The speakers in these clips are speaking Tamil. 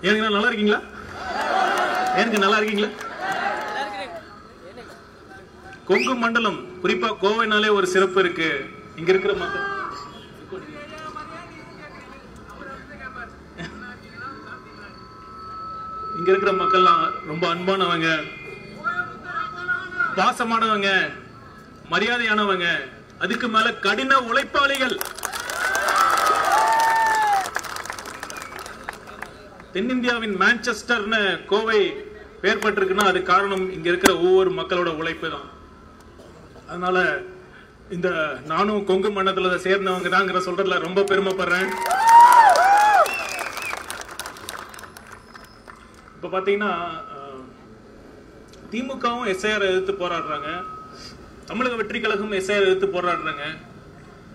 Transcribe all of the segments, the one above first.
எனக்கு நல்லா இருக்கீங்களா? எனக்கு நல்லா இருக்கீங்களா? கொங்கு மண்டலம் குறிப்பா கோவைனாலே ஒரு சிறப்பு இருக்கு. இங்க இருக்கிற மக்கள் இங்க இருக்கிற மக்கள்லாம் ரொம்ப அன்பானவங்க, பாசமானவங்க, மரியாதையானவங்க, அதுக்கு மேல கடின உழைப்பாளிகள். தென்னிந்தியாவின் மான்செஸ்டர்னு கோவை பேர் பெற்றிருக்குன்னா அது காரணம் இங்க இருக்கிற ஒவ்வொரு மக்களோட உழைப்பு தான். அதனால இந்த நானும் கொங்கு மண்டலத்துல சேர்ந்தவங்க தான் சொல்றதுல ரொம்ப பெருமைப்படுறேன். இப்ப பாத்தீங்கன்னா திமுகவும் எஸ்ஐஆர் எதிர்த்து போராடுறாங்க, தமிழக வெற்றி கழகம் எஸ்ஐஆர் எதிர்த்து போராடுறாங்க.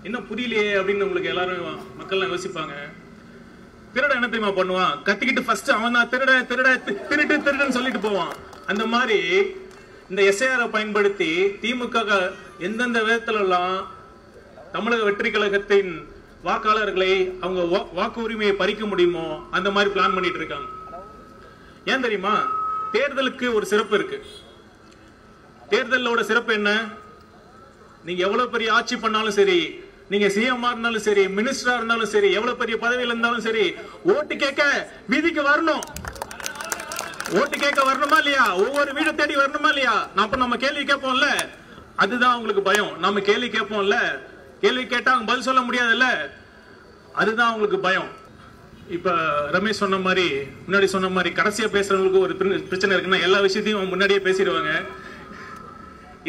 இன்னும் புரியலையே அப்படின்னு உங்களுக்கு எல்லாரும் மக்கள் யோசிப்பாங்க. திருட என்ன தெரியுமா பண்ணுவான்? கத்திக்கிட்டு ஃபர்ஸ்ட் அவன் தான் திருட திருட திருட்டு திருடுன்னு சொல்லிட்டு போவான். அந்த மாதிரி இந்த எஸ்ஐஆரை பயன்படுத்தி திமுக எந்தெந்த விதத்துல எல்லாம் தமிழக வெற்றி கழகத்தின் வாக்காளர்களை அவங்க வாக்கு உரிமையை பறிக்க முடியுமோ அந்த மாதிரி பிளான் பண்ணிட்டு இருக்காங்க. ஏன் தெரியுமா? தேர்தலுக்கு ஒரு சிறப்பு இருக்கு. தேர்தலோட சிறப்பு என்ன? நீங்க எவ்வளவு பெரிய ஆட்சி பண்ணாலும் சரி, நீங்க சிஎம் இருந்தாலும் சரி, மினிஸ்டரா இருந்தாலும் சரி, எவ்வளவு பெரிய பதவியில் இருந்தாலும் சரி, ஓட்டு கேட்க வீதிக்கு வரணும். ஓட்டு கேட்க வரணுமா இல்லையா? ஒவ்வொரு வீடு தேடி வரணுமா இல்லையா? அப்ப நம்ம கேள்வி கேட்போம்ல, அதுதான் அவங்களுக்கு பயம். நம்ம கேள்வி கேட்போம்ல, கேள்வி கேட்டா அவங்க பதில் சொல்ல முடியாதுல்ல, அதுதான் அவங்களுக்கு பயம். இப்ப ரமேஷ் சொன்ன மாதிரி, முன்னாடி சொன்ன மாதிரி, கடைசியா பேசுறவங்களுக்கு ஒரு பிரச்சனை இருக்குன்னா எல்லா விஷயத்தையும் முன்னாடியே பேசிடுவாங்க.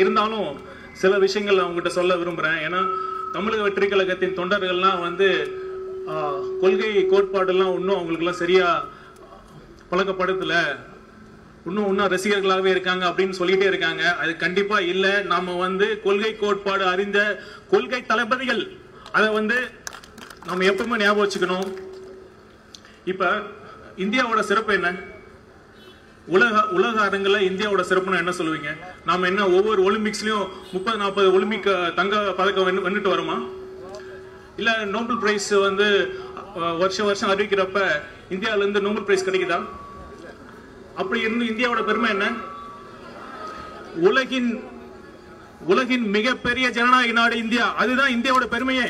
இருந்தாலும் சில விஷயங்கள் அவங்ககிட்ட சொல்ல விரும்புறேன். ஏன்னா தமிழக வெற்றி கழகத்தின் தொண்டர்கள்லாம் கொள்கை கோட்பாடு எல்லாம் இன்னும் அவங்களுக்கு எல்லாம் சரியா பழக்கப்படுத்தல, இன்னும் ரசிகர்களாகவே இருக்காங்க அப்படின்னு சொல்லிட்டே இருக்காங்க. அது கண்டிப்பா இல்ல. நாம கொள்கை கோட்பாடு அறிந்த கொள்கை தளபதிகள். அதை நம்ம எப்பவுமே ஞாபகம் வச்சுக்கணும். இப்ப இந்தியாவோட சிறப்பு என்ன? உலக அரங்குல இந்தியாவோட சிறப்புனா என்ன சொல்லுவீங்க? நாம என்ன ஒவ்வொரு ஒலிம்பிக்ஸ்லயும் 30-40 ஒலிம்பிக் தங்க பதக்கம் வென்னுட்டு வருமா? இல்ல நோபல் பிரைஸ் வருஷம் அறிவிக்கிறப்ப இந்தியாவில இருந்து நோபல் பிரைஸ் கிடைக்குதா? அப்படி இருந்து இந்தியாவோட பெருமை என்ன? உலகின் மிகப்பெரிய ஜனநாயக நாடு இந்தியா. அதுதான் இந்தியாவோட பெருமையே.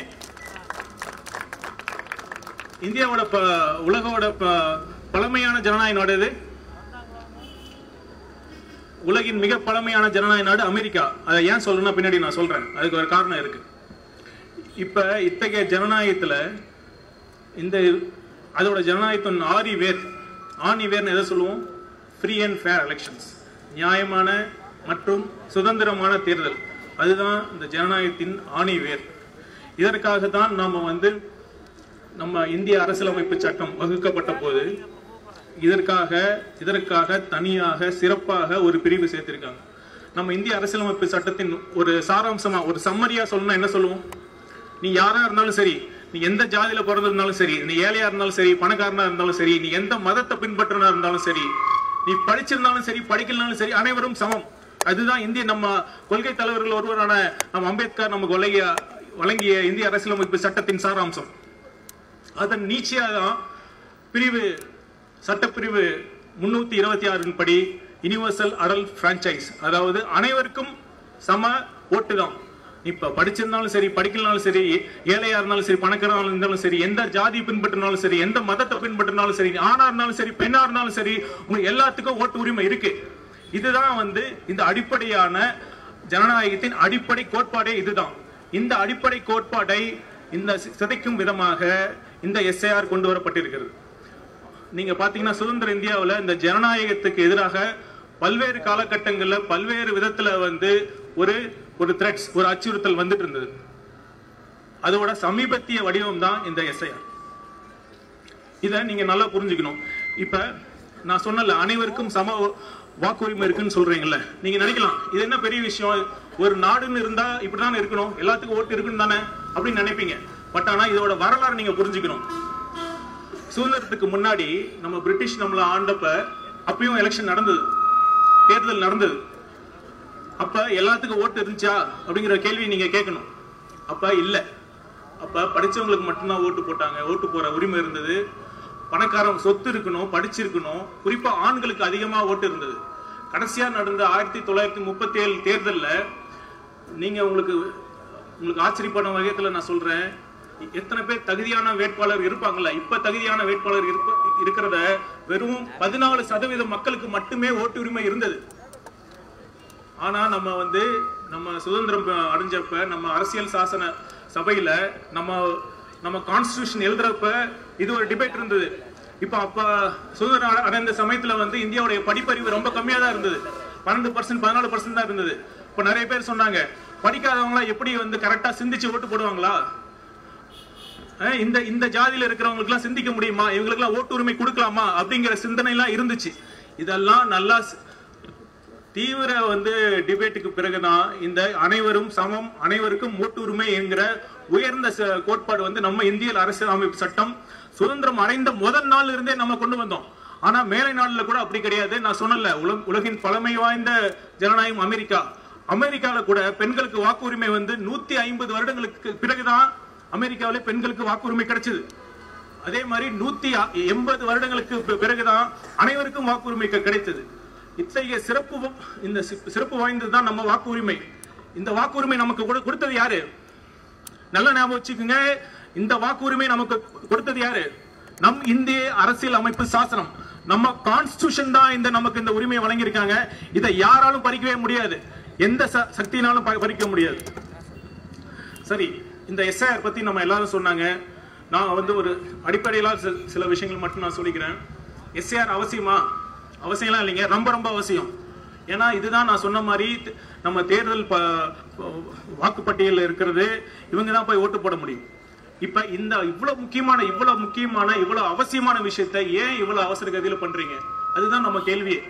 இந்தியாவோட உலகோட பழமையான ஜனநாயக நாடு எது? உலகின் மிக பழமையான ஜனநாயக நாடு அமெரிக்கா. அதை ஏன் சொல்லணும்னா பின்னாடி நான் சொல்றேன். அதுக்கு ஒரு காரணம் இருக்கு. இப்ப இத்தகைய ஜனநாயகத்துல அதோட ஜனநாயகத்தின் ஆணி வேர்னு எதை சொல்லுவோம்? ஃப்ரீ அண்ட் ஃபேர் எலெக்ஷன்ஸ், நியாயமான மற்றும் சுதந்திரமான தேர்தல். அதுதான் இந்த ஜனநாயகத்தின் ஆணி வேர். இதற்காக தான் நம்ம இந்திய அரசியலமைப்பு சட்டம் வகுக்கப்பட்ட போது இதற்காக தனியாக சிறப்பாக ஒரு பிரிவு சேர்த்திருக்காங்க. நம்ம இந்திய அரசியலமைப்பு சட்டத்தின் ஒரு சாராம்சமா, ஒரு சம்மரியா சொல்லணும்னா என்ன சொல்லுவோம்? நீ யாரா இருந்தாலும் சரி, நீ எந்த ஜாதியில பிறந்திருந்தாலும் சரி, நீ ஏழையா இருந்தாலும் சரி, பணக்காரனா இருந்தாலும் சரி, நீ எந்த மதத்தை பின்பற்றினா இருந்தாலும் சரி, நீ படிச்சிருந்தாலும் சரி, படிக்கலனாலும் சரி, அனைவரும் சமம். அதுதான் இந்திய நம்ம கொள்கை தலைவர்கள் ஒருவரான நம்ம அம்பேத்கர் நமக்கு வழங்கிய இந்திய அரசியலமைப்பு சட்டத்தின் சாராம்சம். அதன் நீட்சியாதான் சட்டப்பிரிவு 326 படி யுனிவர்சல் அடல்ட் பிரான்சைஸ், அதாவது அனைவருக்கும் சம ஓட்டு தான். இப்ப படிச்சிருந்தாலும் சரி, படிக்கலனாலும் சரி, ஏழையா இருந்தாலும் சரி, பணக்காரனா இருந்தாலும் சரி, எந்த ஜாதி பின்பற்றினாலும் சரி, எந்த மதத்தை பின்பற்றினாலும் சரி, ஆணா இருந்தாலும் சரி, பெண்ணா இருந்தாலும் சரி, உங்களுக்கு எல்லாத்துக்கும் ஓட்டு உரிமை இருக்கு. இதுதான் இந்த அடிப்படையான ஜனநாயகத்தின் அடிப்படை கோட்பாடே இதுதான். இந்த அடிப்படை கோட்பாடை இந்த சிதைக்கும் விதமாக இந்த எஸ்ஐஆர் கொண்டு வரப்பட்டிருக்கிறது. நீங்க பாத்தீங்கன்னா சுதந்திர இந்தியாவில் இந்த ஜனநாயகத்துக்கு எதிராக பல்வேறு காலகட்டங்களில் பல்வேறு விதத்துல ஒரு த்ரெட்ஸ், ஒரு அச்சுறுத்தல் வந்துட்டு இருந்தது. அதோட சமீபத்திய வடிவம் தான் இந்த எஸ்ஐஆர். இத நீங்க நல்லா புரிஞ்சுக்கணும். இப்ப நான் சொன்னல, அனைவருக்கும் சம வாக்குரிமை இருக்குன்னு சொல்றீங்கல்ல, நீங்க நினைக்கலாம் இது என்ன பெரிய விஷயம், ஒரு நாடுன்னு இருந்தா இப்படிதான் இருக்கணும், எல்லாத்துக்கும் ஓட்டு இருக்குன்னு தானே அப்படின்னு நினைப்பீங்க. பட் ஆனா இதோட வரலாறு நீங்க புரிஞ்சுக்கணும். சுதந்திரத்துக்கு முன்னாடி நம்ம பிரிட்டிஷ் நம்மள ஆண்டப்ப அப்பயும் எலெக்ஷன் நடந்தது, தேர்தல் நடந்தது. அப்ப எல்லாத்துக்கும் ஓட்டு இருந்துச்சா அப்படிங்கிற கேள்வி நீங்க கேட்கணும். அப்ப இல்ல. அப்ப படிச்சவங்களுக்கு மட்டும்தான் ஓட்டு போட்டாங்க, ஓட்டு போற உரிமை இருந்தது. பணக்காரன் சொத்து இருக்கணும், படிச்சிருக்கணும். குறிப்பா ஆண்களுக்கு அதிகமா ஓட்டு இருந்தது. கடைசியா நடந்த 1937 தேர்தல்ல நீங்க உங்களுக்கு ஆச்சரியப்படும் வகையத்துல நான் சொல்றேன், எத்தனை பேர் தகுதியான வேட்பாளர் இருப்பாங்கல்ல, இப்ப தகுதியான வேட்பாளர் இருக்கிறத வெறும் 14% மக்களுக்கு மட்டுமே ஓட்டு உரிமை இருந்தது. ஆனா நம்ம சுதந்திரம் அடைஞ்சப்ப நம்ம அரசியல் சாசன சபையில நம்ம கான்ஸ்டிடியூஷன் எழுதுறப்ப இது ஒரு டிபேட் இருந்தது. அப்ப சுதந்திரம் அடைந்த சமயத்துல இந்தியாவுடைய படிப்பறிவு ரொம்ப கம்மியா தான் இருந்தது. 12% 14% தான் இருந்தது. இப்ப நிறைய பேர் சொன்னாங்க, படிக்காதவங்களா எப்படி கரெக்டா சிந்திச்சு ஓட்டு போடுவாங்களா, இந்த ஜாதியில இருக்கிறவங்களுக்கு எல்லாம் சிந்திக்க முடியுமா, இவங்களுக்கு எல்லாம் ஓட்டு உரிமை கொடுக்கலாமா அப்படிங்கிற சிந்தனை எல்லாம் இருந்துச்சு. இதெல்லாம் நல்லா தீவிர டிபேட்டுக்கு பிறகுதான் இந்த அனைவரும் சமம், அனைவருக்கும் ஓட்டு உரிமை என்கிற உயர்ந்த கோட்பாடு நம்ம இந்திய அரசியலமைப்பு சட்டம் சுதந்திரம் அடைந்த முதல் நாள் இருந்தே நம்ம கொண்டு வந்தோம். ஆனா மேலை நாடுல கூட அப்படி கிடையாது. நான் சொன்னல, உலகின் பழமை வாய்ந்த ஜனநாயகம் அமெரிக்கால கூட பெண்களுக்கு வாக்குரிமை 150 வருடங்களுக்கு பிறகுதான் அமெரிக்காவிலே பெண்களுக்கு வாக்குரிமை கிடைச்சது. அதே மாதிரி 180 வருடங்களுக்கு பிறகுதான் அனைவருக்கும் வாக்குரிமை கிடைத்தது. இத்தகைய சிறப்பு வாய்ந்ததுதான் நம்ம வாக்குரிமை. இந்த வாக்குரிமை நமக்கு கொடுத்தது யாரு? நல்ல ஞாபகம் வச்சுக்கோங்க, இந்த வாக்குரிமை நமக்கு கொடுத்தது யாரு? நம் இந்திய அரசியல் அமைப்பு சாசனம், நம்ம கான்ஸ்டிடியூஷன் தான் நமக்கு இந்த உரிமையை வழங்கியிருக்காங்க. இதை யாராலும் பறிக்கவே முடியாது, எந்த சக்தியினாலும் பறிக்க முடியாது. சரி, இந்த எஸ்ஐஆர் பத்தி நம்ம எல்லாரும் சொன்னாங்க. நான் ஒரு அடிப்படையில சில விஷயங்கள் மட்டும் நான் சொல்லிக்கிறேன். எஸ்ஐஆர் அவசியமா? அவசியம்லாம் இல்லைங்க, ரொம்ப ரொம்ப அவசியம். ஏன்னா இதுதான் நான் சொன்ன மாதிரி நம்ம தேர்தல் வாக்குப்பட்டியலில் இருக்கிறது, இவங்க தான் போய் ஓட்டு போட முடியும். இப்ப இவ்வளவு முக்கியமான இவ்வளவு அவசியமான விஷயத்தை ஏன் இவ்வளவு அவசர கதியில பண்றீங்க? அதுதான் நம்ம கேள்வியே.